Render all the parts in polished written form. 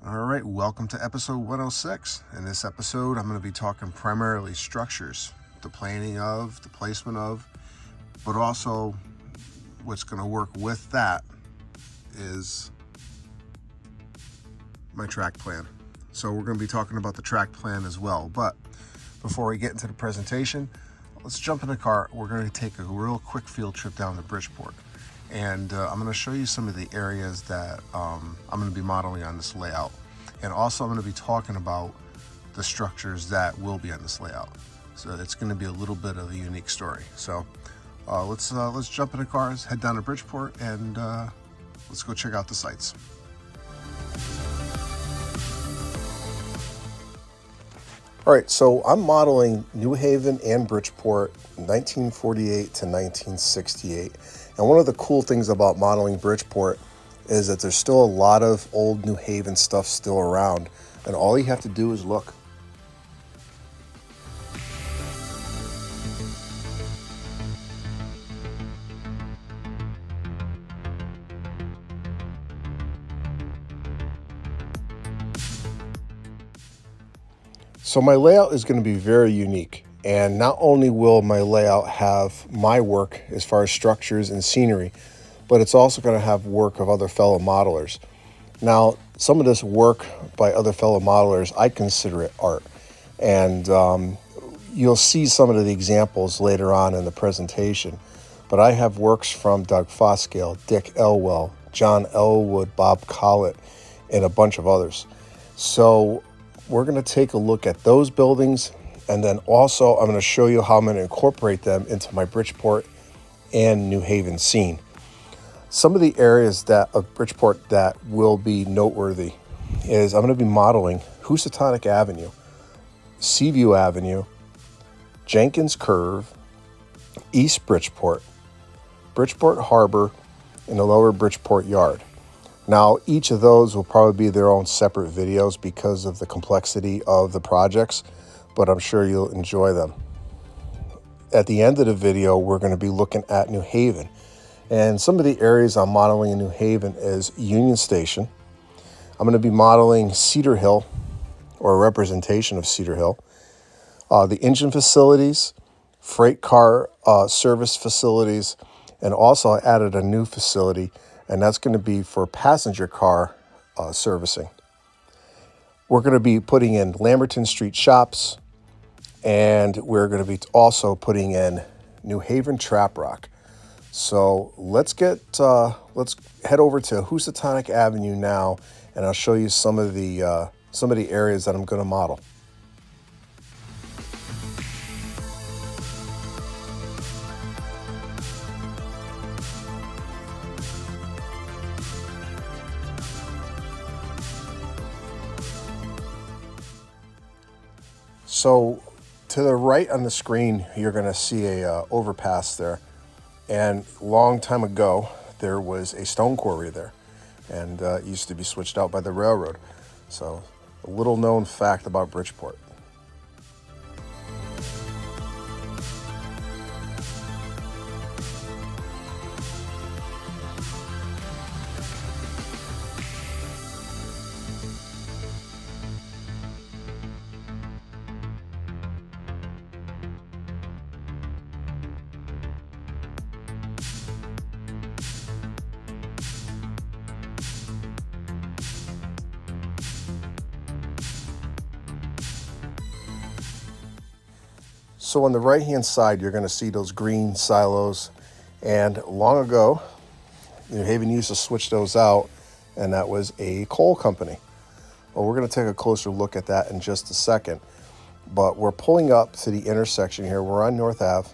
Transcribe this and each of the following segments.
All right, welcome to episode 106. In this episode, I'm going to be talking primarily structures, the planning of, the placement of, but also what's going to work with that is my track plan. So we're going to be talking about the track plan as well. But before we get into the presentation, let's jump in the car. We're going to take a real quick field trip down to Bridgeport. And I'm going to show you some of the areas that I'm going to be modeling on this layout. And also I'm going to be talking about the structures that will be on this layout. So it's going to be a little bit of a unique story. So let's jump in the cars, head down to Bridgeport, and let's go check out the sites. All right, so I'm modeling New Haven and Bridgeport 1948 to 1968. And one of the cool things about modeling Bridgeport is that there's still a lot of old New Haven stuff still around, and all you have to do is look. So my layout is going to be very unique, and not only will my layout have my work as far as structures and scenery, but it's also going to have work of other fellow modelers. Now, some of this work by other fellow modelers, I consider it art, and you'll see some of the examples later on in the presentation, but I have works from Doug Foscale, Dick Elwell, John Elwood, Bob Collett, and a bunch of others. So we're going to take a look at those buildings, and then also I'm going to show you how I'm going to incorporate them into my Bridgeport and New Haven scene. Some of the areas of Bridgeport that will be noteworthy is I'm going to be modeling Housatonic Avenue, Seaview Avenue, Jenkins Curve, East Bridgeport, Bridgeport Harbor, and the Lower Bridgeport Yard. Now, each of those will probably be their own separate videos because of the complexity of the projects, but I'm sure you'll enjoy them. At the end of the video, we're going to be looking at New Haven. And some of the areas I'm modeling in New Haven is Union Station. I'm going to be modeling Cedar Hill, or a representation of Cedar Hill. The engine facilities, freight car service facilities, and also I added a new facility, and that's going to be for passenger car servicing. We're going to be putting in Lamberton Street shops, and we're going to be also putting in New Haven Trap Rock. So let's head over to Housatonic Avenue now, and I'll show you some of the areas that I'm going to model. So to the right on the screen, you're going to see a overpass there. And a long time ago, there was a stone quarry there, and it used to be switched out by the railroad. So a little known fact about Bridgeport. So on the right-hand side, you're going to see those green silos. And long ago, New Haven used to switch those out, and that was a coal company. Well, we're going to take a closer look at that in just a second. But we're pulling up to the intersection here. We're on North Ave.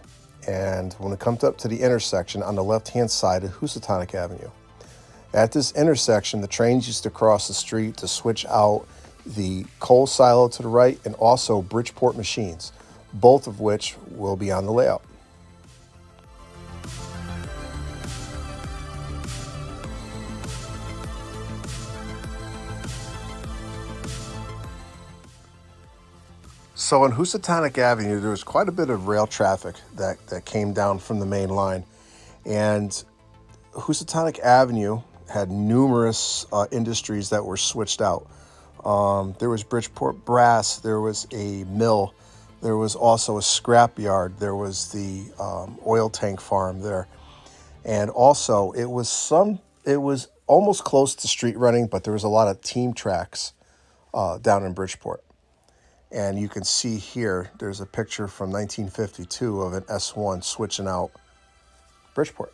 And when it comes up to the intersection on the left-hand side of Housatonic Avenue, at this intersection, the trains used to cross the street to switch out the coal silo to the right and also Bridgeport machines, both of which will be on the layout. So on Housatonic Avenue, there was quite a bit of rail traffic that came down from the main line. And Housatonic Avenue had numerous industries that were switched out. There was Bridgeport Brass. There was a mill. There was also a scrap yard. There was the oil tank farm there. And also it was almost close to street running, but there was a lot of team tracks down in Bridgeport. And you can see here, there's a picture from 1952 of an S1 switching out Bridgeport.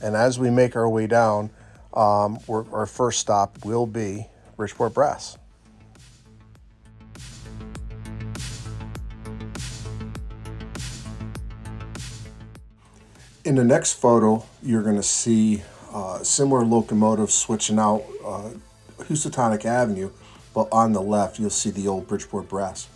And as we make our way down, our first stop will be Bridgeport Brass. In the next photo, you're going to see similar locomotives switching out Housatonic Avenue, but on the left, you'll see the old Bridgeport Brass.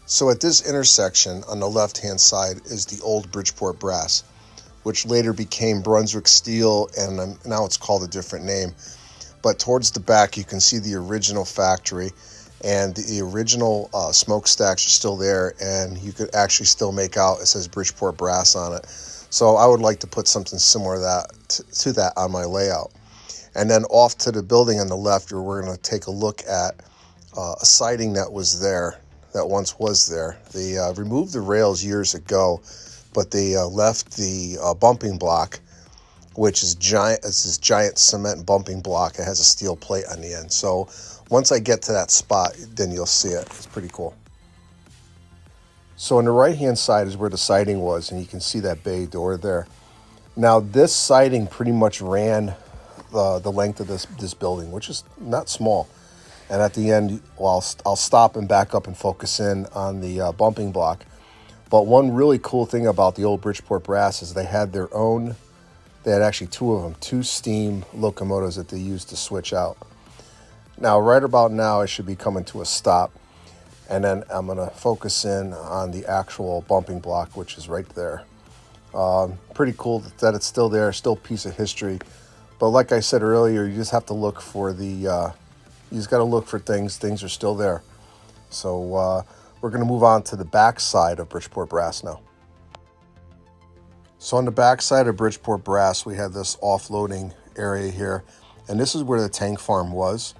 So at this intersection on the left-hand side is the old Bridgeport Brass, which later became Brunswick Steel, and now it's called a different name. But towards the back, you can see the original factory, and the original smokestacks are still there, and you could actually still make out, it says Bridgeport Brass on it. So I would like to put something similar to that on my layout. And then off to the building on the left, we're going to take a look at a siding that was there, that once was there. They removed the rails years ago, but they left the bumping block, which is giant. It's this giant cement bumping block. It has a steel plate on the end. So once I get to that spot, then you'll see it. It's pretty cool. So on the right-hand side is where the siding was, and you can see that bay door there. Now this siding pretty much ran the length of this building, which is not small. And at the end, well, I'll stop and back up and focus in on the bumping block. But one really cool thing about the old Bridgeport Brass is they had their own, they had actually two of them, two steam locomotives that they used to switch out. Now, right about now, I should be coming to a stop. And then I'm going to focus in on the actual bumping block, which is right there. Pretty cool that it's still there, still a piece of history. But like I said earlier, you just have to look for you just got to look for things. Things are still there. So we're going to move on to the back side of Bridgeport Brass now. So on the back side of Bridgeport Brass, we have this offloading area here. And this is where the tank farm was.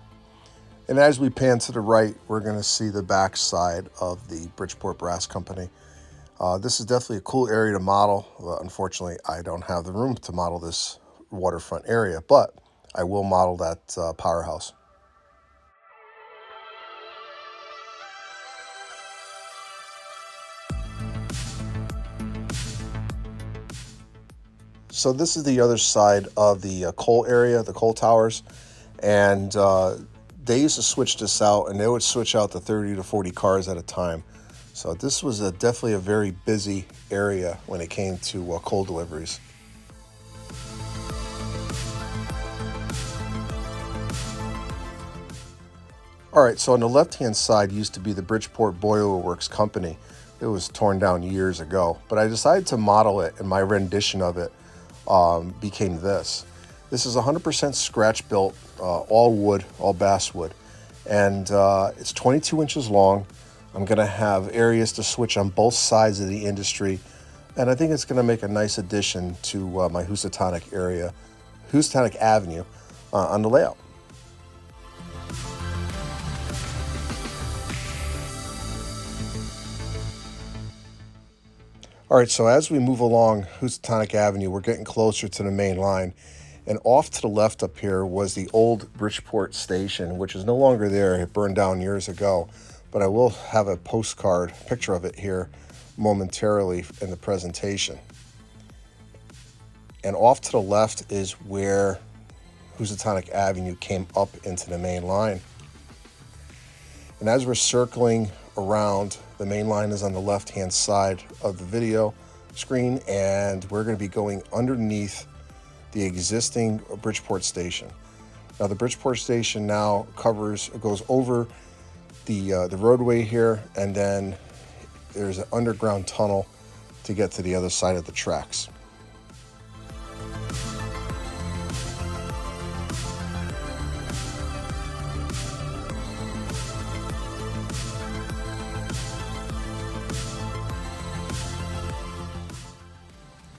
And as we pan to the right, we're going to see the back side of the Bridgeport Brass Company. This is definitely a cool area to model. Unfortunately, I don't have the room to model this waterfront area, but I will model that powerhouse. So this is the other side of the coal area, the coal towers, and they used to switch this out, and they would switch out the 30 to 40 cars at a time. So this was definitely a very busy area when it came to coal deliveries. All right, so on the left-hand side used to be the Bridgeport Boiler Works Company. It was torn down years ago, but I decided to model it, and my rendition of it became this. This is 100% scratch built, all wood, all basswood, and it's 22 inches long. I'm going to have areas to switch on both sides of the industry, and I think it's going to make a nice addition to my Housatonic area, Housatonic Avenue on the layout. All right, so as we move along Housatonic Avenue, we're getting closer to the main line. And off to the left up here was the old Bridgeport station, which is no longer there. It burned down years ago. But I will have a postcard picture of it here momentarily in the presentation. And off to the left is where Housatonic Avenue came up into the main line. And as we're circling around, the main line is on the left-hand side of the video screen, and we're going to be going underneath the existing Bridgeport station. Now, the Bridgeport station now goes over the roadway here, and then there's an underground tunnel to get to the other side of the tracks.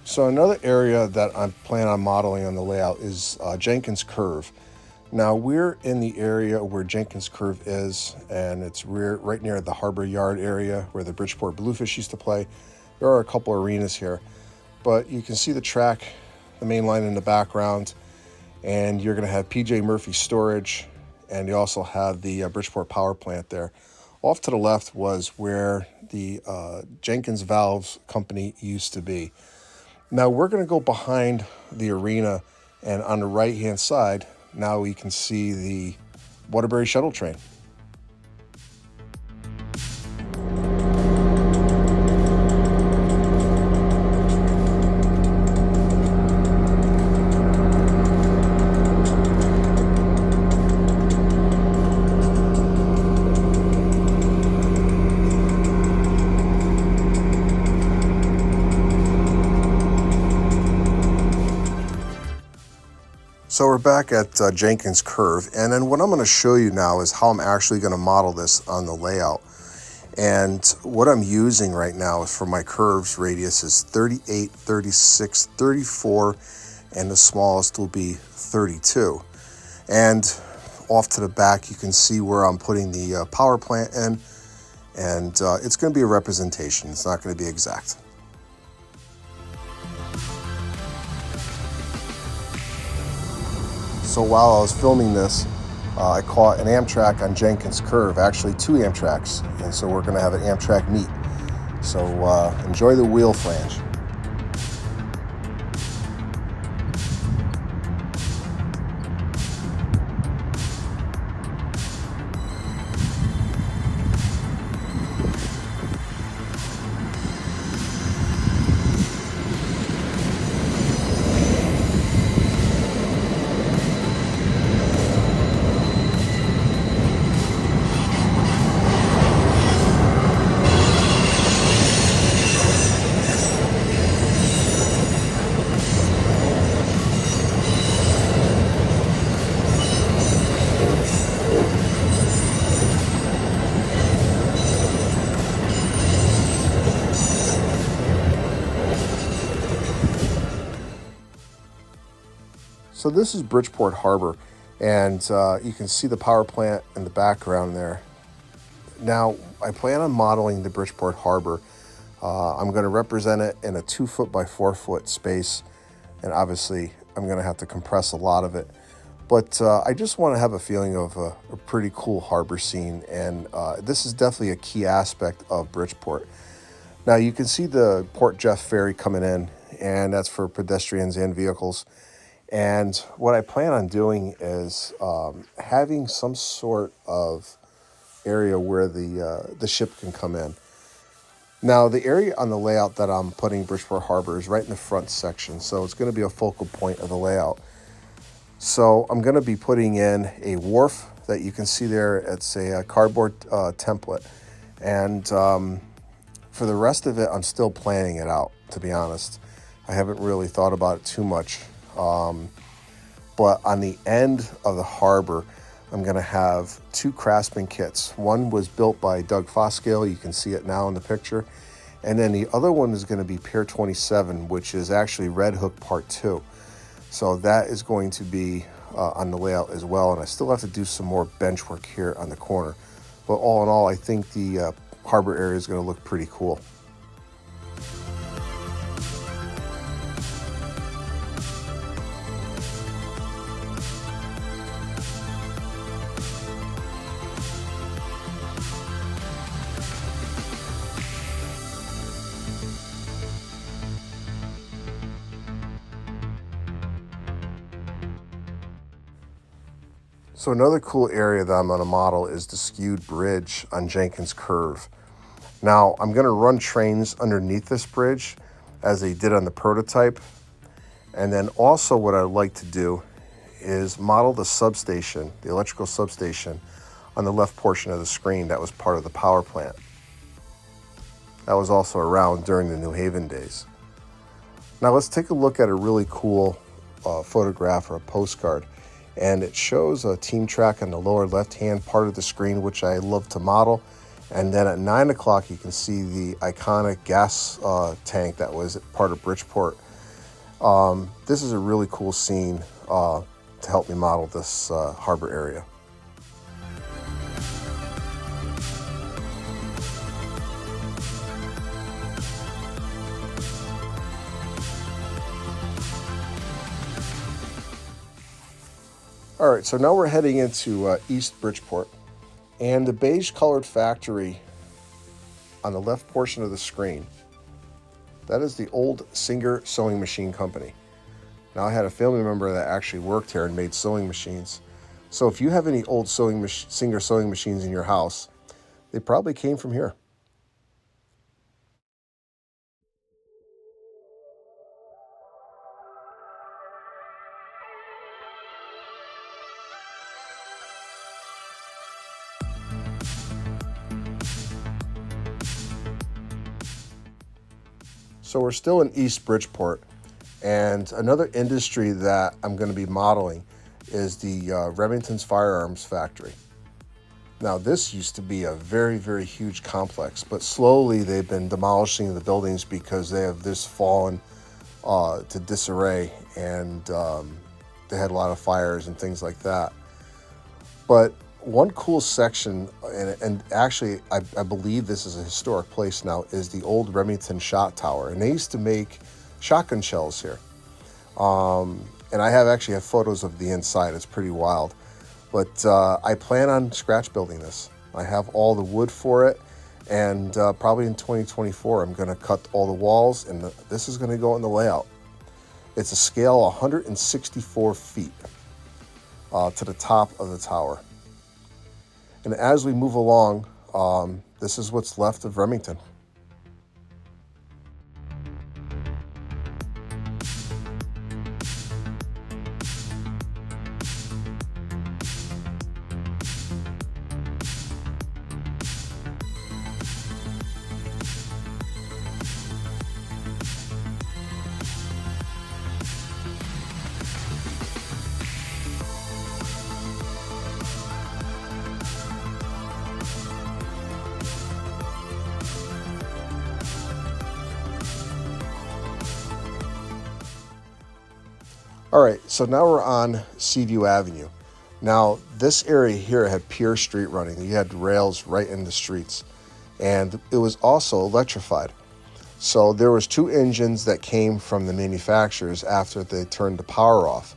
So another area that I plan on modeling on the layout is Jenkins Curve. Now we're in the area where Jenkins Curve is, and it's right near the Harbor Yard area where the Bridgeport Bluefish used to play. There are a couple arenas here, but you can see the track, the main line in the background, and you're going to have PJ Murphy storage, and you also have the Bridgeport power plant there. Off to the left was where the Jenkins Valves company used to be. Now we're going to go behind the arena, and on the right hand side, now we can see the Waterbury shuttle train. So we're back at Jenkins Curve, and then what I'm going to show you now is how I'm actually going to model this on the layout. And what I'm using right now is for my curves radius is 38, 36, 34, and the smallest will be 32. And off to the back, you can see where I'm putting the power plant in, and it's going to be a representation. It's not going to be exact. So while I was filming this, I caught an Amtrak on Jenkins Curve, actually 2 Amtraks, and so we're going to have an Amtrak meet. So enjoy the wheel flange. So this is Bridgeport Harbor, and you can see the power plant in the background there. Now, I plan on modeling the Bridgeport Harbor. I'm going to represent it in a 2-foot by 4-foot space, and obviously I'm going to have to compress a lot of it. But I just want to have a feeling of a pretty cool harbor scene, and this is definitely a key aspect of Bridgeport. Now, you can see the Port Jeff ferry coming in, and that's for pedestrians and vehicles. And what I plan on doing is having some sort of area where the ship can come in. Now, the area on the layout that I'm putting Bridgeport Harbor is right in the front section, so it's going to be a focal point of the layout. So I'm going to be putting in a wharf that you can see there. It's a cardboard template. And for the rest of it, I'm still planning it out, to be honest. I haven't really thought about it too much. But on the end of the harbor, I'm going to have 2 Craftsman kits. One was built by Doug Foscale. You can see it now in the picture. And then the other one is going to be Pier 27, which is actually Red Hook Part 2. So that is going to be on the layout as well. And I still have to do some more bench work here on the corner. But all in all, I think the harbor area is going to look pretty cool. So another cool area that I'm going to model is the skewed bridge on Jenkins Curve. Now, I'm going to run trains underneath this bridge as they did on the prototype. And then also what I'd like to do is model the substation, the electrical substation, on the left portion of the screen that was part of the power plant. That was also around during the New Haven days. Now let's take a look at a really cool photograph or a postcard. And it shows a team track on the lower left-hand part of the screen, which I love to model. And then at 9 o'clock, you can see the iconic gas tank that was part of Bridgeport. This is a really cool scene to help me model this harbor area. All right, so now we're heading into East Bridgeport, and the beige colored factory on the left portion of the screen, that is the old Singer Sewing Machine Company. Now, I had a family member that actually worked here and made sewing machines. So if you have any old Singer sewing machines in your house, they probably came from here. So we're still in East Bridgeport, and another industry that I'm going to be modeling is the Remington's Firearms Factory. Now, this used to be a very, very huge complex, but slowly they've been demolishing the buildings because they have this fallen to disarray, and they had a lot of fires and things like that. But one cool section, and actually I believe this is a historic place now, is the old Remington Shot Tower. And they used to make shotgun shells here. And I actually have photos of the inside. It's pretty wild. But I plan on scratch building this. I have all the wood for it. And probably in 2024, I'm going to cut all the walls. And this is going to go in the layout. It's a scale 164 feet to the top of the tower. And as we move along, this is what's left of Remington. All right, so now we're on Seaview Avenue. Now, this area here had pure street running. You had rails right in the streets, and it was also electrified. So there was 2 engines that came from the manufacturers after they turned the power off,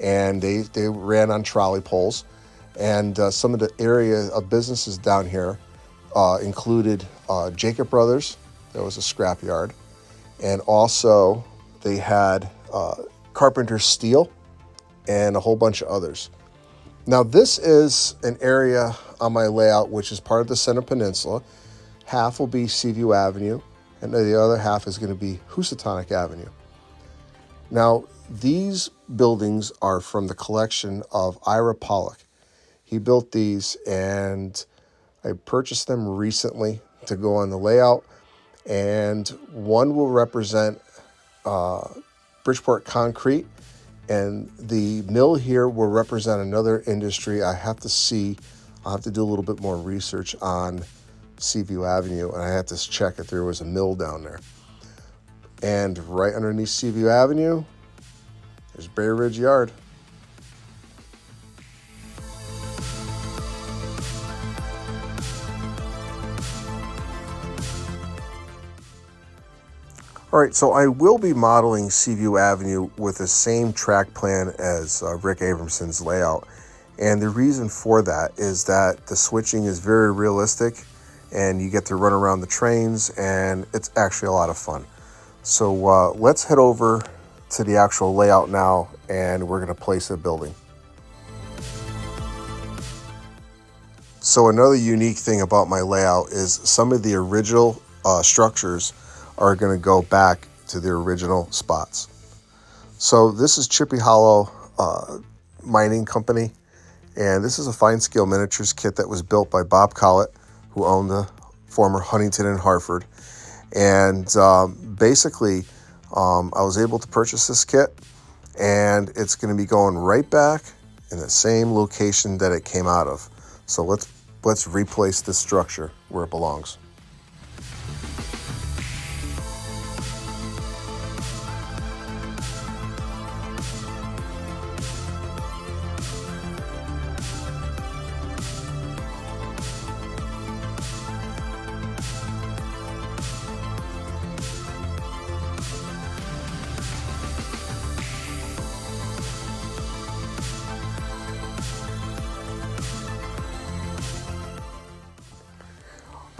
and they ran on trolley poles. And some of the area of businesses down here included Jacob Brothers. There was a scrapyard, and also they had Carpenter Steel, and a whole bunch of others. Now, this is an area on my layout which is part of the Center Peninsula. Half will be Seaview Avenue, and the other half is going to be Housatonic Avenue. Now, these buildings are from the collection of Ira Pollock. He built these, and I purchased them recently to go on the layout, and one will represent Bridgeport Concrete, and the mill here will represent another industry. I'll have to do a little bit more research on Seaview Avenue, and I had to check if there was a mill down there. And right underneath Seaview Avenue, there's Bay Ridge Yard. All right, so I will be modeling Seaview Avenue with the same track plan as Rick Abramson's layout. And the reason for that is that the switching is very realistic, and you get to run around the trains, and it's actually a lot of fun. So let's head over to the actual layout now, and we're going to place a building. So another unique thing about my layout is some of the original structures are going to go back to their original spots. So this is Chippy Hollow Mining Company, and this is a fine scale miniatures kit that was built by Bob Collett, who owned the former Huntington and Hartford. And basically, I was able to purchase this kit, and it's going to be going right back in the same location that it came out of. So let's replace this structure where it belongs.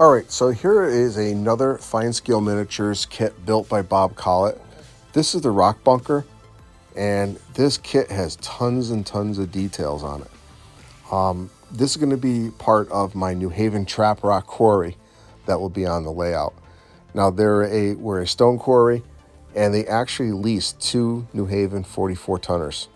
All right, so here is another fine scale miniatures kit built by Bob Collett. This is the rock bunker, and this kit has tons and tons of details on it. This is going to be part of my New Haven trap rock quarry that will be on the layout. Now we're a stone quarry, and they actually leased 2 New Haven 44 tonners.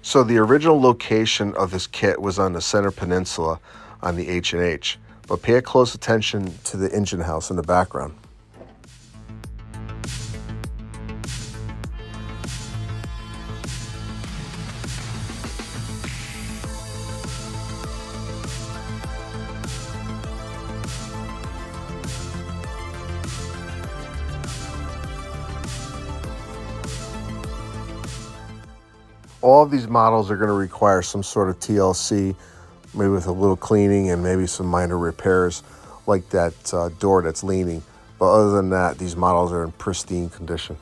So the original location of this kit was on the Center Peninsula on the H&H, but pay close attention to the engine house in the background. All of these models are going to require some sort of TLC, maybe with a little cleaning and maybe some minor repairs like that door that's leaning. But other than that, these models are in pristine condition.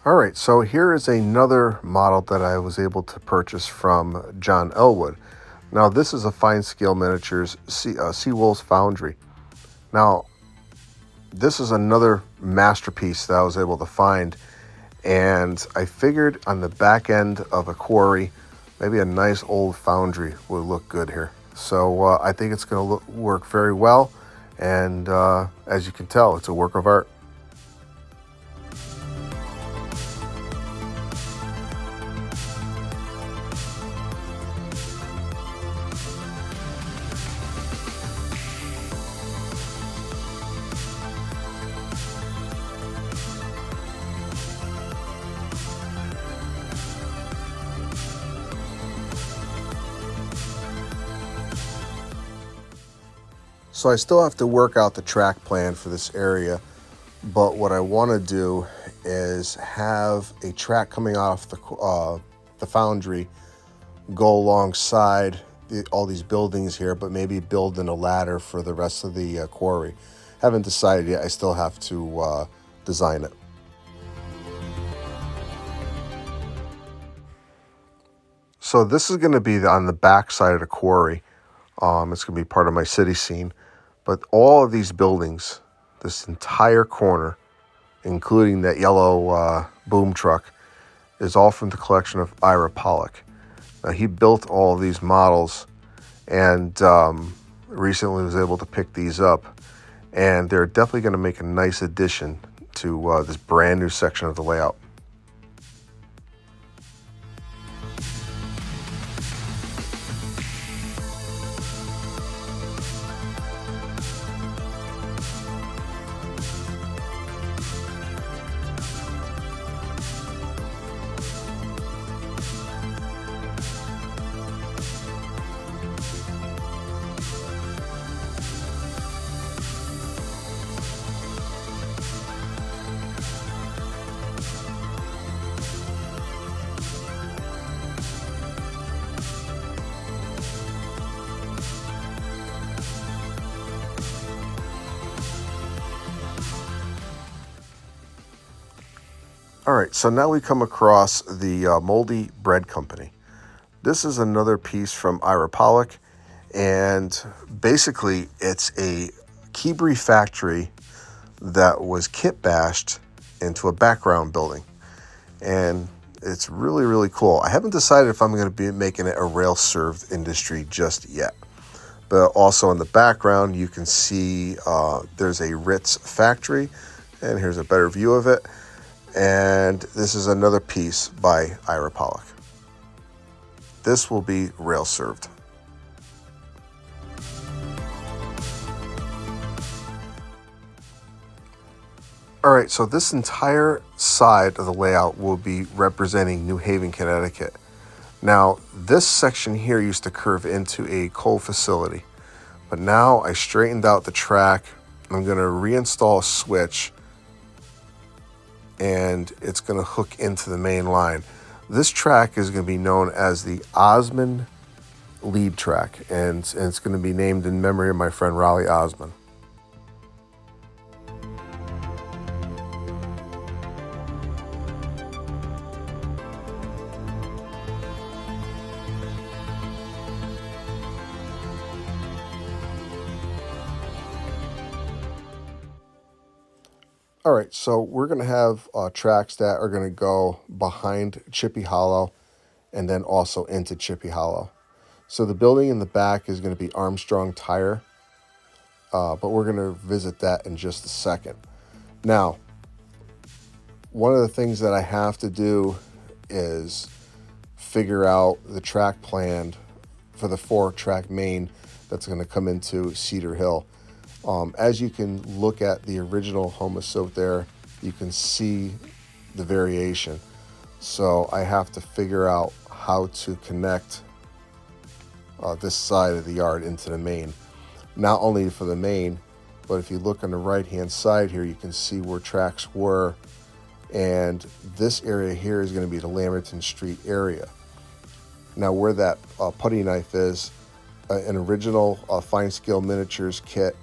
All right, so here is another model that I was able to purchase from John Elwood. Now, this is a fine scale miniatures Seawolves Foundry. Now, this is another masterpiece that I was able to find, and I figured on the back end of a quarry, maybe a nice old foundry would look good here. So I think it's going to work very well, and as you can tell, it's a work of art. So I still have to work out the track plan for this area, but what I want to do is have a track coming off the foundry go alongside all these buildings here, but maybe build in a ladder for the rest of the quarry. Haven't decided yet. I still have to design it. So this is going to be on the back side of the quarry. It's going to be part of my city scene. But all of these buildings, this entire corner, including that yellow boom truck, is all from the collection of Ira Pollock. Now, he built all of these models and recently was able to pick these up. And they're definitely going to make a nice addition to this brand new section of the layout. All right, so now we come across the Moldy Bread Company. This is another piece from Ira Pollock, and basically it's a Keebri factory that was kit bashed into a background building, and it's really, really cool. I haven't decided if I'm going to be making it a rail-served industry just yet, but also in the background you can see there's a Ritz factory, and here's a better view of it. And this is another piece by Ira Pollock. This will be rail served. All right, so this entire side of the layout will be representing New Haven, Connecticut. Now, this section here used to curve into a coal facility, but now I straightened out the track. I'm going to reinstall a switch, and it's going to hook into the main line. This track is going to be known as the Osmond lead track, and it's going to be named in memory of my friend Raleigh Osmond. All right, so we're going to have tracks that are going to go behind Chippy Hollow and then also into Chippy Hollow. So the building in the back is going to be Armstrong Tire, but we're going to visit that in just a second. Now, one of the things that I have to do is figure out the track plan for the 4-track main that's going to come into Cedar Hill. As you can look at the original Homosote there, you can see the variation. So I have to figure out how to connect this side of the yard into the main. Not only for the main, but if you look on the right-hand side here, you can see where tracks were. And this area here is going to be the Lamberton Street area. Now where that putty knife is, an original fine scale miniatures kit,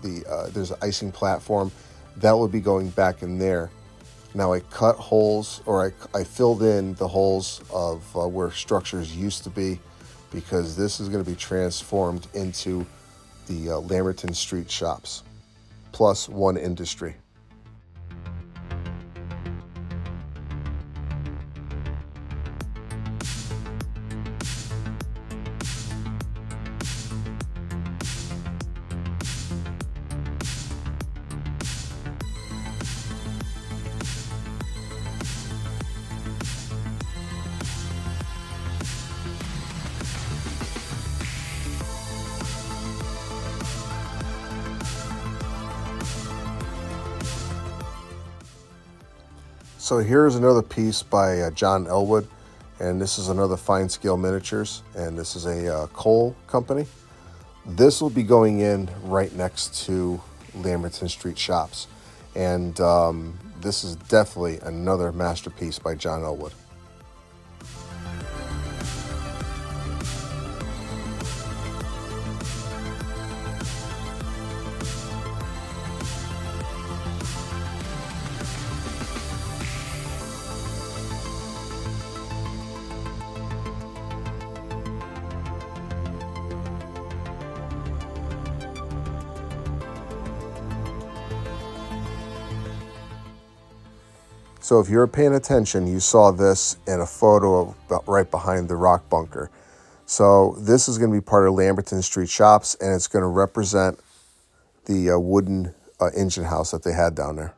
there's an icing platform that will be going back in there. Now I cut holes, or I filled in the holes of where structures used to be, because this is going to be transformed into the Lamberton Street shops, plus one industry. So here's another piece by John Elwood, and this is another fine scale miniatures, and this is a coal company. This will be going in right next to Lamberton Street shops, and this is definitely another masterpiece by John Elwood. So if you were paying attention, you saw this in a photo of right behind the rock bunker. So this is going to be part of Lamberton Street shops, and it's going to represent the wooden engine house that they had down there.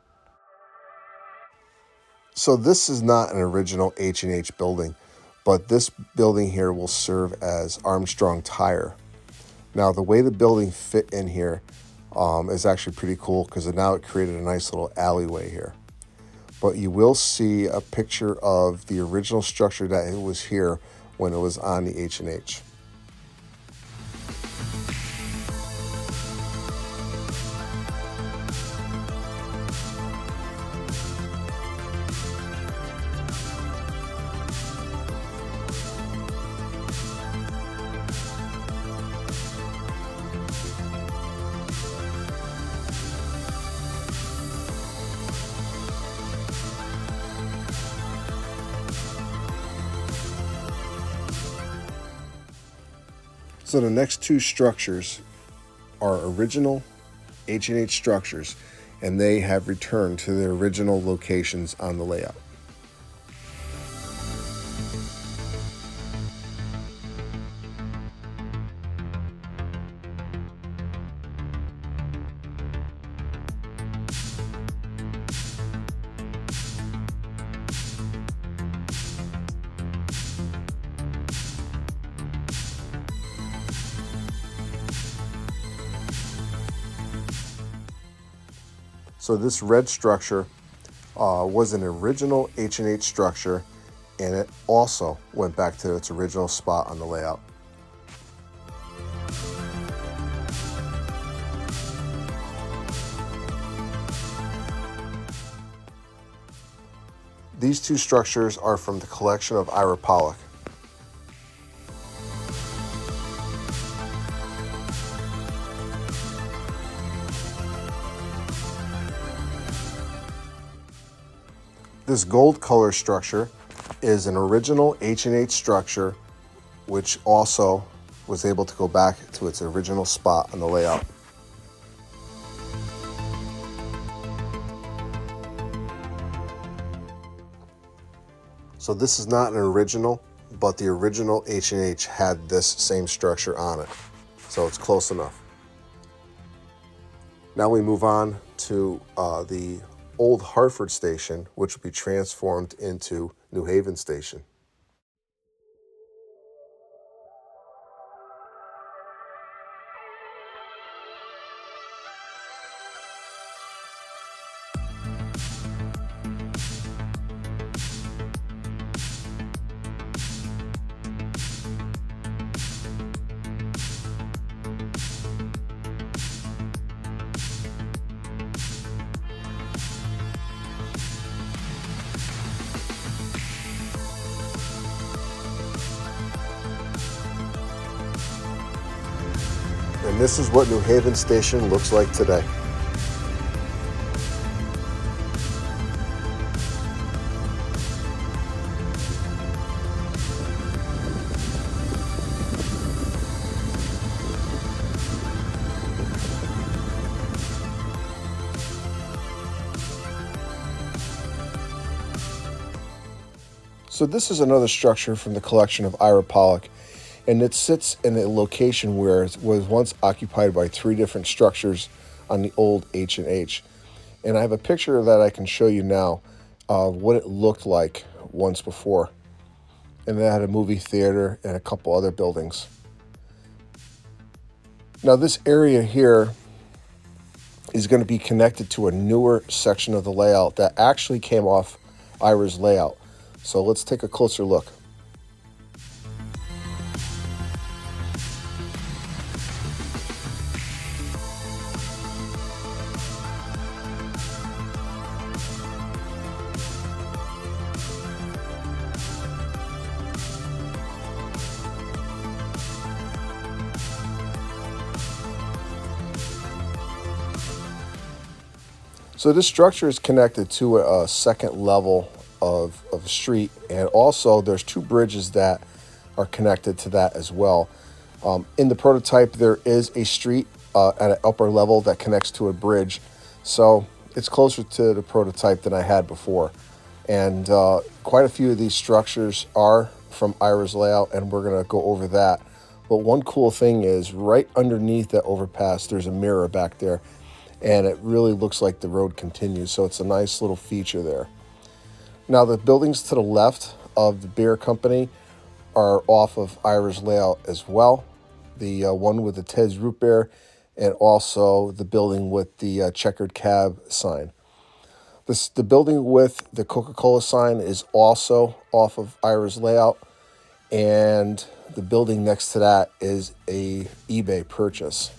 So this is not an original H&H building, but this building here will serve as Armstrong Tire. Now the way the building fit in here is actually pretty cool, because now it created a nice little alleyway here. But you will see a picture of the original structure that it was here when it was on the H&H. So the next two structures are original H&H structures, and they have returned to their original locations on the layout. So this red structure was an original H&H structure, and it also went back to its original spot on the layout. These two structures are from the collection of Ira Pollock. This gold color structure is an original H&H structure, which also was able to go back to its original spot on the layout. So this is not an original, but the original H&H had this same structure on it. So it's close enough. Now we move on to the old Hartford station, which will be transformed into New Haven station. And this is what New Haven Station looks like today. So this is another structure from the collection of Ira Pollock, and it sits in a location where it was once occupied by three different structures on the old H&H. And I have a picture that I can show you now of what it looked like once before. And it had a movie theater and a couple other buildings. Now this area here is going to be connected to a newer section of the layout that actually came off Ira's layout. So let's take a closer look. So this structure is connected to a second level of a street, and also there's two bridges that are connected to that as well. In the prototype, there is a street at an upper level that connects to a bridge, so it's closer to the prototype than I had before. And quite a few of these structures are from Ira's layout, and we're going to go over that. But one cool thing is right underneath that overpass, there's a mirror back there, and it really looks like the road continues, so it's a nice little feature there. Now the buildings to the left of the beer company are off of Ira's layout as well. The one with the Ted's Root Beer, and also the building with the checkered cab sign. The building with the Coca-Cola sign is also off of Ira's layout, and the building next to that is a eBay purchase.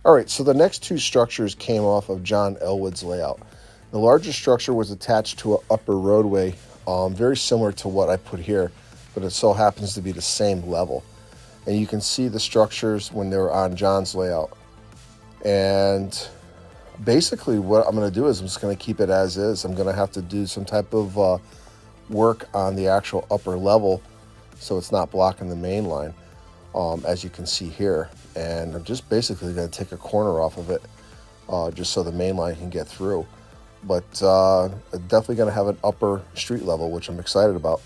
All right, so the next two structures came off of John Elwood's layout. The larger structure was attached to an upper roadway, very similar to what I put here, but it so happens to be the same level. And you can see the structures when they were on John's layout. And basically what I'm going to do is I'm just going to keep it as is. I'm going to have to do some type of work on the actual upper level so it's not blocking the main line, as you can see here. And I'm just basically going to take a corner off of it just so the main line can get through. But definitely going to have an upper street level, which I'm excited about.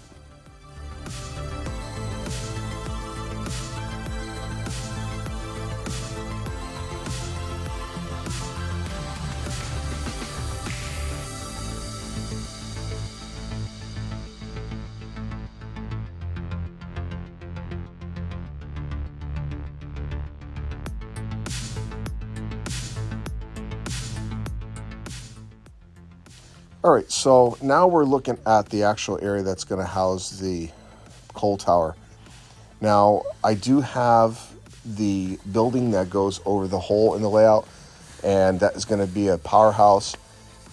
All right, so now we're looking at the actual area that's going to house the coal tower. Now, I do have the building that goes over the hole in the layout, and that is going to be a powerhouse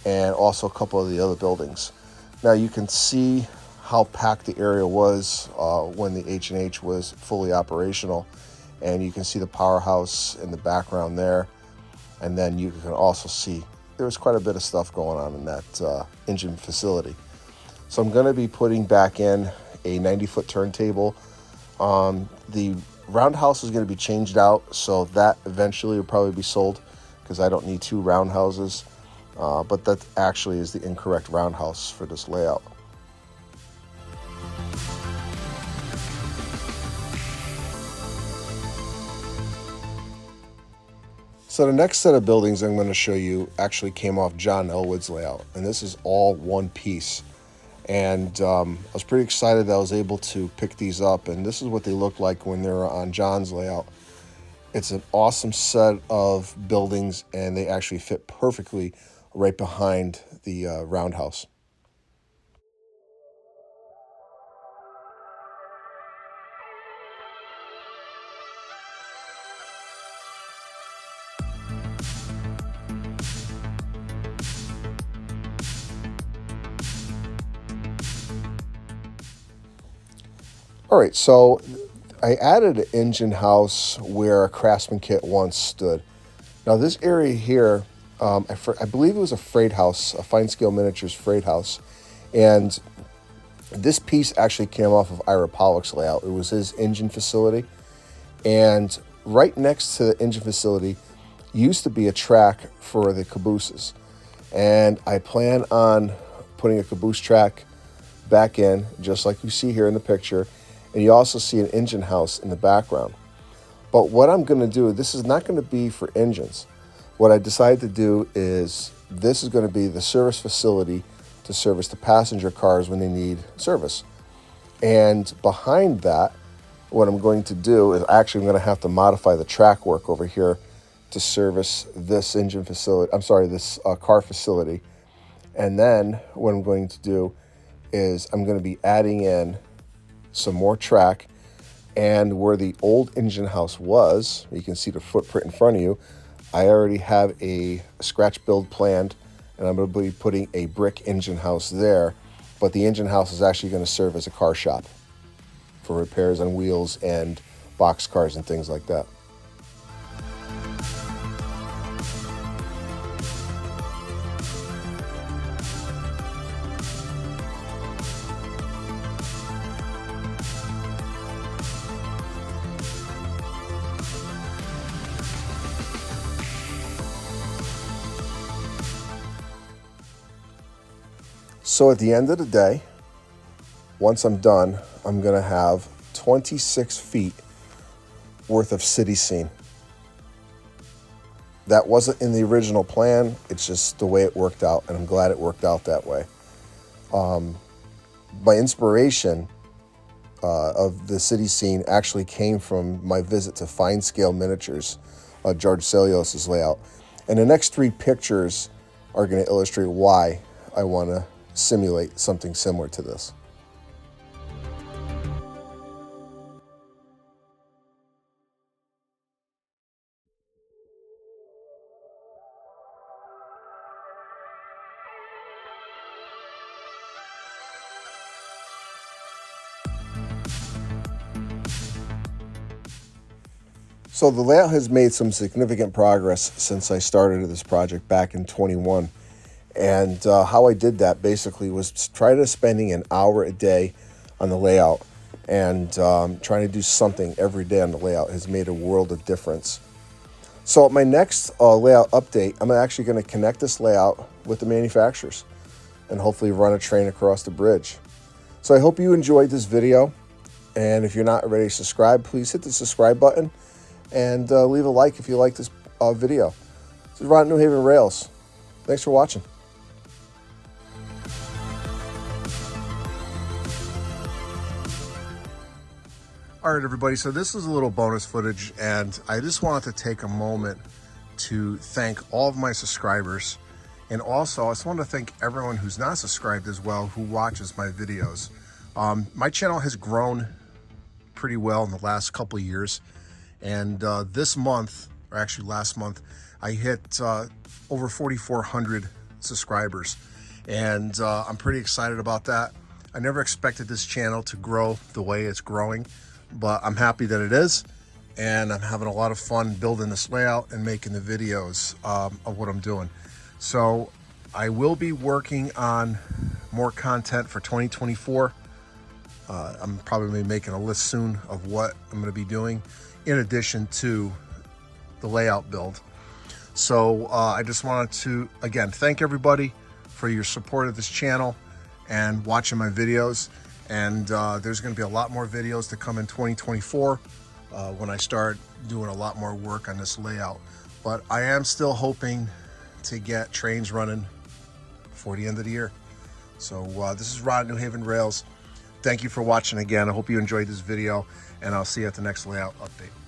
and also a couple of the other buildings. Now, you can see how packed the area was when the H&H was fully operational, and you can see the powerhouse in the background there, and then you can also see there was quite a bit of stuff going on in that engine facility. So I'm going to be putting back in a 90-foot turntable. The roundhouse is going to be changed out, so that eventually will probably be sold because I don't need two roundhouses, but that actually is the incorrect roundhouse for this layout. So the next set of buildings I'm going to show you actually came off John Elwood's layout, and this is all one piece. And I was pretty excited that I was able to pick these up, and this is what they look like when they're on John's layout. It's an awesome set of buildings, and they actually fit perfectly right behind the roundhouse. All right, so I added an engine house where a Craftsman kit once stood. Now this area here, I believe it was a freight house, a fine scale miniatures freight house, and this piece actually came off of Ira Pollock's layout. It was his engine facility, and right next to the engine facility used to be a track for the cabooses, and I plan on putting a caboose track back in, just like you see here in the picture. And you also see an engine house in the background. But what I'm going to do, this is not going to be for engines. What I decided to do is this is going to be the service facility to service the passenger cars when they need service. And behind that, what I'm going to do is actually I'm going to have to modify the track work over here to service this engine facility, this car facility. And then what I'm going to do is I'm going to be adding in some more track, and where the old engine house was, you can see the footprint in front of you. I already have a scratch build planned, and I'm going to be putting a brick engine house there, but the engine house is actually going to serve as a car shop for repairs on wheels and box cars and things like that. So at the end of the day, once I'm done, I'm going to have 26 feet worth of city scene. That wasn't in the original plan. It's just the way it worked out, and I'm glad it worked out that way. My inspiration of the city scene actually came from my visit to Fine Scale Miniatures, George Celios's layout. And the next three pictures are going to illustrate why I want to simulate something similar to this. So the layout has made some significant progress since I started this project back in 21. And how I did that basically was try to spending an hour a day on the layout, and trying to do something every day on the layout has made a world of difference. So at my next layout update, I'm actually going to connect this layout with the manufacturers and hopefully run a train across the bridge. So I hope you enjoyed this video, and if you're not already subscribed, please hit the subscribe button and leave a like if you like this video. This is Ron at New Haven Rails. Thanks for watching. All right, everybody, so this is a little bonus footage, and I just wanted to take a moment to thank all of my subscribers And also, I just want to thank everyone who's not subscribed as well, who watches my videos. My channel has grown pretty well in the last couple of years. And this month, or actually last month, I hit over 4,400 subscribers. And I'm pretty excited about that. I never expected this channel to grow the way it's growing, but I'm happy that it is. And I'm having a lot of fun building this layout and making the videos of what I'm doing. So I will be working on more content for 2024. I'm probably making a list soon of what I'm going to be doing in addition to the layout build. So I just wanted to, again, thank everybody for your support of this channel and watching my videos. And there's going to be a lot more videos to come in 2024 when I start doing a lot more work on this layout. But I am still hoping to get trains running before the end of the year. So this is Ron at New Haven Rails. Thank you for watching again. I hope you enjoyed this video, and I'll see you at the next layout update.